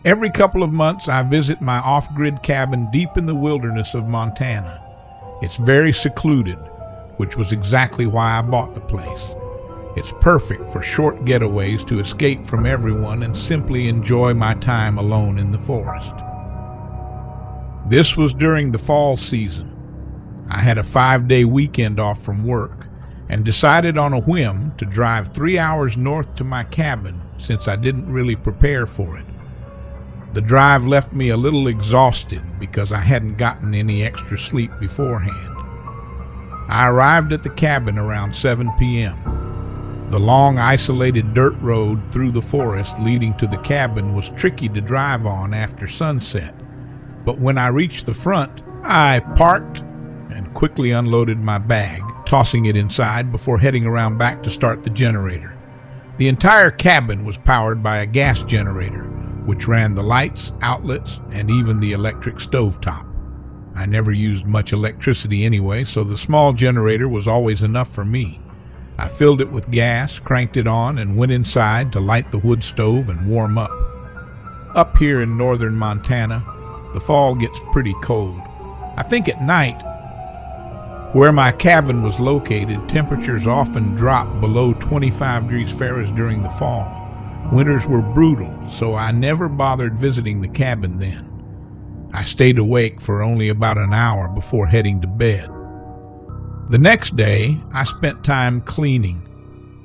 Every couple of months, I visit my off-grid cabin deep in the wilderness of Montana. It's very secluded, which was exactly why I bought the place. It's perfect for short getaways to escape from everyone and simply enjoy my time alone in the forest. This was during the fall season. I had a 5-day weekend off from work and decided on a whim to drive 3 hours north to my cabin since I didn't really prepare for it. The drive left me a little exhausted because I hadn't gotten any extra sleep beforehand. I arrived at the cabin around 7 p.m. The long, isolated dirt road through the forest leading to the cabin was tricky to drive on after sunset, but when I reached the front, I parked and quickly unloaded my bag, tossing it inside before heading around back to start the generator. The entire cabin was powered by a gas generator, which ran the lights, outlets, and even the electric stovetop. I never used much electricity anyway, so the small generator was always enough for me. I filled it with gas, cranked it on, and went inside to light the wood stove and warm up. Up here in northern Montana, the fall gets pretty cold. I think at night, where my cabin was located, temperatures often drop below 25 degrees Fahrenheit during the fall. Winters were brutal, so I never bothered visiting the cabin then. I stayed awake for only about an hour before heading to bed. The next day, I spent time cleaning,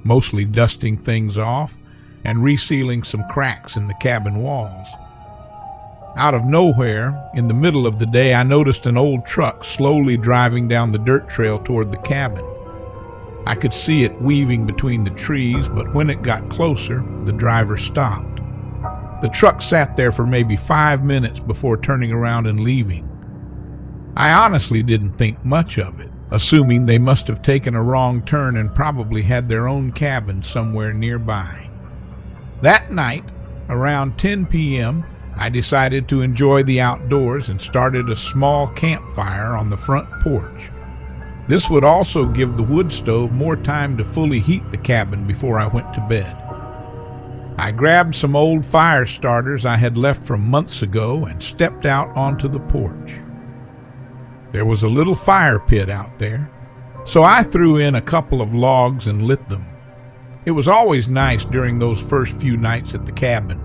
mostly dusting things off and resealing some cracks in the cabin walls. Out of nowhere, in the middle of the day, I noticed an old truck slowly driving down the dirt trail toward the cabin. I could see it weaving between the trees, but when it got closer, the driver stopped. The truck sat there for maybe 5 minutes before turning around and leaving. I honestly didn't think much of it, assuming they must have taken a wrong turn and probably had their own cabin somewhere nearby. That night, around 10 p.m., I decided to enjoy the outdoors and started a small campfire on the front porch. This would also give the wood stove more time to fully heat the cabin before I went to bed. I grabbed some old fire starters I had left from months ago and stepped out onto the porch. There was a little fire pit out there, so I threw in a couple of logs and lit them. It was always nice during those first few nights at the cabin,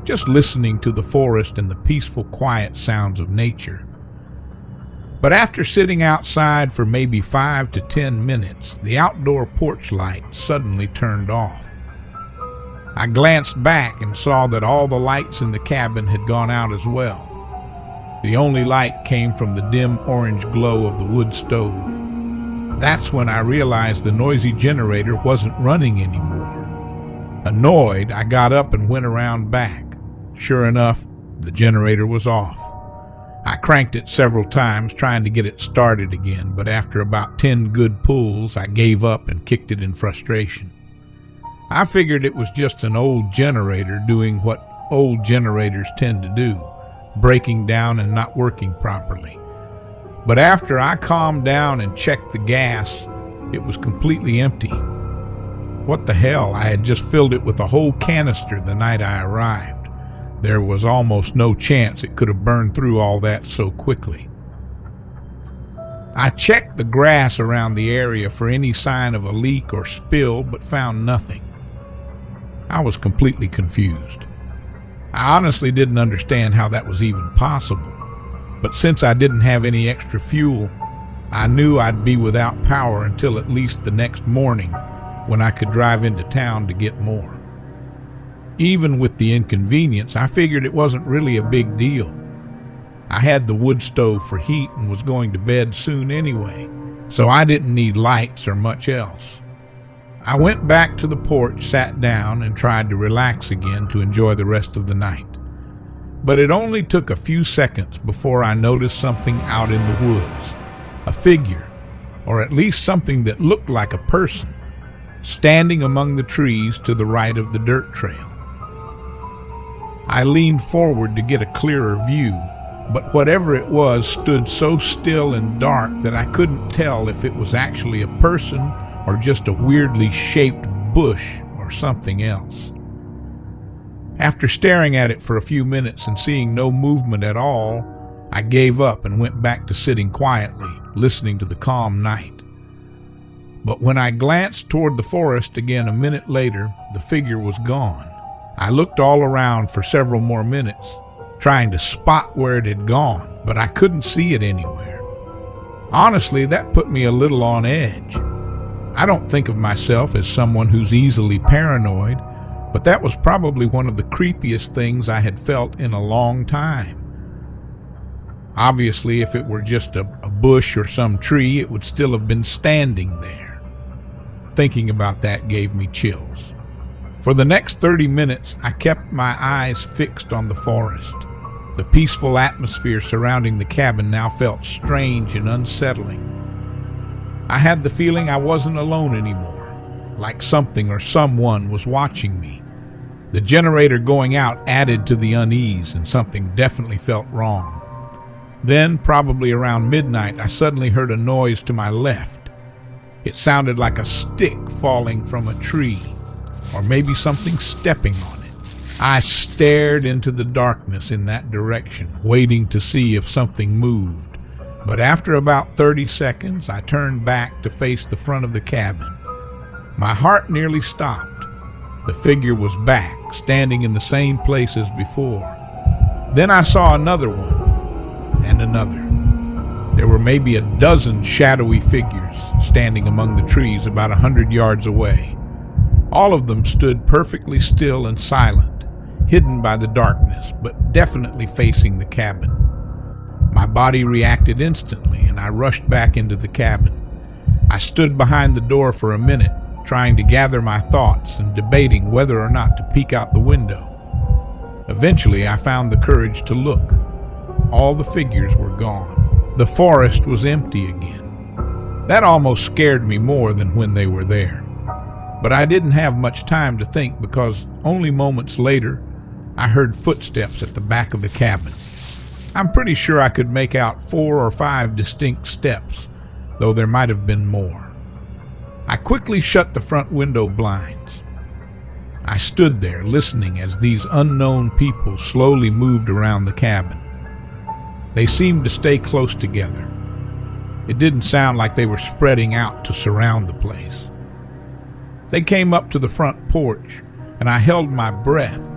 just listening to the forest and the peaceful, quiet sounds of nature. But after sitting outside for maybe 5 to 10 minutes, the outdoor porch light suddenly turned off. I glanced back and saw that all the lights in the cabin had gone out as well. The only light came from the dim orange glow of the wood stove. That's when I realized the noisy generator wasn't running anymore. Annoyed, I got up and went around back. Sure enough, the generator was off. I cranked it several times trying to get it started again, but after about 10 good pulls, I gave up and kicked it in frustration. I figured it was just an old generator doing what old generators tend to do, breaking down and not working properly. But after I calmed down and checked the gas, it was completely empty. What the hell, I had just filled it with a whole canister the night I arrived. There was almost no chance it could have burned through all that so quickly. I checked the grass around the area for any sign of a leak or spill, but found nothing. I was completely confused. I honestly didn't understand how that was even possible, but since I didn't have any extra fuel, I knew I'd be without power until at least the next morning, when I could drive into town to get more. Even with the inconvenience, I figured it wasn't really a big deal. I had the wood stove for heat and was going to bed soon anyway, so I didn't need lights or much else. I went back to the porch, sat down, and tried to relax again to enjoy the rest of the night. But it only took a few seconds before I noticed something out in the woods. A figure, or at least something that looked like a person, standing among the trees to the right of the dirt trail. I leaned forward to get a clearer view, but whatever it was stood so still and dark that I couldn't tell if it was actually a person or just a weirdly shaped bush or something else. After staring at it for a few minutes and seeing no movement at all, I gave up and went back to sitting quietly, listening to the calm night. But when I glanced toward the forest again a minute later, the figure was gone. I looked all around for several more minutes, trying to spot where it had gone, but I couldn't see it anywhere. Honestly, that put me a little on edge. I don't think of myself as someone who's easily paranoid, but that was probably one of the creepiest things I had felt in a long time. Obviously, if it were just a bush or some tree, it would still have been standing there. Thinking about that gave me chills. For the next 30 minutes, I kept my eyes fixed on the forest. The peaceful atmosphere surrounding the cabin now felt strange and unsettling. I had the feeling I wasn't alone anymore, like something or someone was watching me. The generator going out added to the unease, and something definitely felt wrong. Then, probably around midnight, I suddenly heard a noise to my left. It sounded like a stick falling from a tree, or maybe something stepping on it. I stared into the darkness in that direction, waiting to see if something moved. But after about 30 seconds, I turned back to face the front of the cabin. My heart nearly stopped. The figure was back, standing in the same place as before. Then I saw another one, and another. There were maybe a dozen shadowy figures standing among the trees about 100 yards away. All of them stood perfectly still and silent, hidden by the darkness, but definitely facing the cabin. My body reacted instantly, and I rushed back into the cabin. I stood behind the door for a minute, trying to gather my thoughts and debating whether or not to peek out the window. Eventually, I found the courage to look. All the figures were gone. The forest was empty again. That almost scared me more than when they were there. But I didn't have much time to think, because only moments later, I heard footsteps at the back of the cabin. I'm pretty sure I could make out 4 or 5 distinct steps, though there might have been more. I quickly shut the front window blinds. I stood there listening as these unknown people slowly moved around the cabin. They seemed to stay close together. It didn't sound like they were spreading out to surround the place. They came up to the front porch, and I held my breath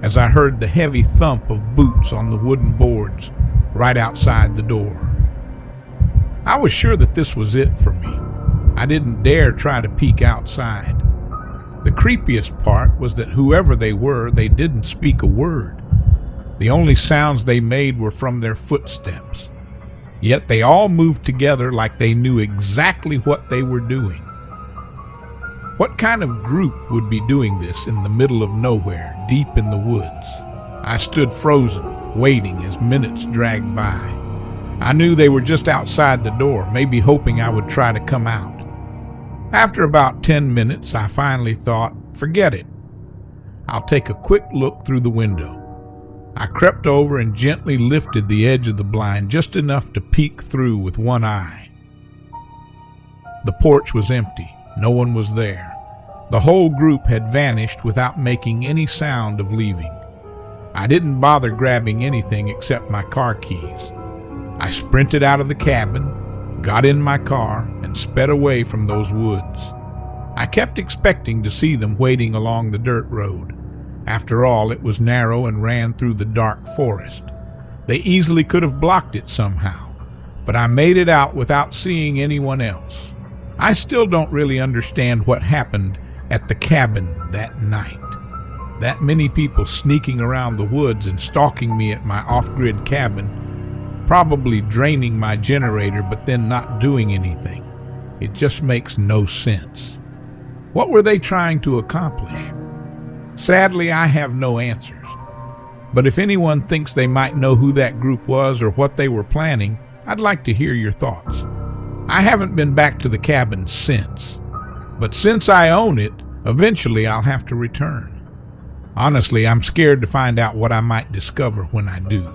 as I heard the heavy thump of boots on the wooden boards right outside the door. I was sure that this was it for me. I didn't dare try to peek outside. The creepiest part was that whoever they were, they didn't speak a word. The only sounds they made were from their footsteps. Yet they all moved together like they knew exactly what they were doing. What kind of group would be doing this in the middle of nowhere, deep in the woods? I stood frozen, waiting as minutes dragged by. I knew they were just outside the door, maybe hoping I would try to come out. After about 10 minutes, I finally thought, forget it. I'll take a quick look through the window. I crept over and gently lifted the edge of the blind just enough to peek through with one eye. The porch was empty. No one was there. The whole group had vanished without making any sound of leaving. I didn't bother grabbing anything except my car keys. I sprinted out of the cabin, got in my car, and sped away from those woods. I kept expecting to see them waiting along the dirt road. After all, it was narrow and ran through the dark forest. They easily could have blocked it somehow, but I made it out without seeing anyone else. I still don't really understand what happened at the cabin that night. That many people sneaking around the woods and stalking me at my off-grid cabin, probably draining my generator but then not doing anything. It just makes no sense. What were they trying to accomplish? Sadly, I have no answers. But if anyone thinks they might know who that group was or what they were planning, I'd like to hear your thoughts. I haven't been back to the cabin since. But since I own it, eventually I'll have to return. Honestly, I'm scared to find out what I might discover when I do.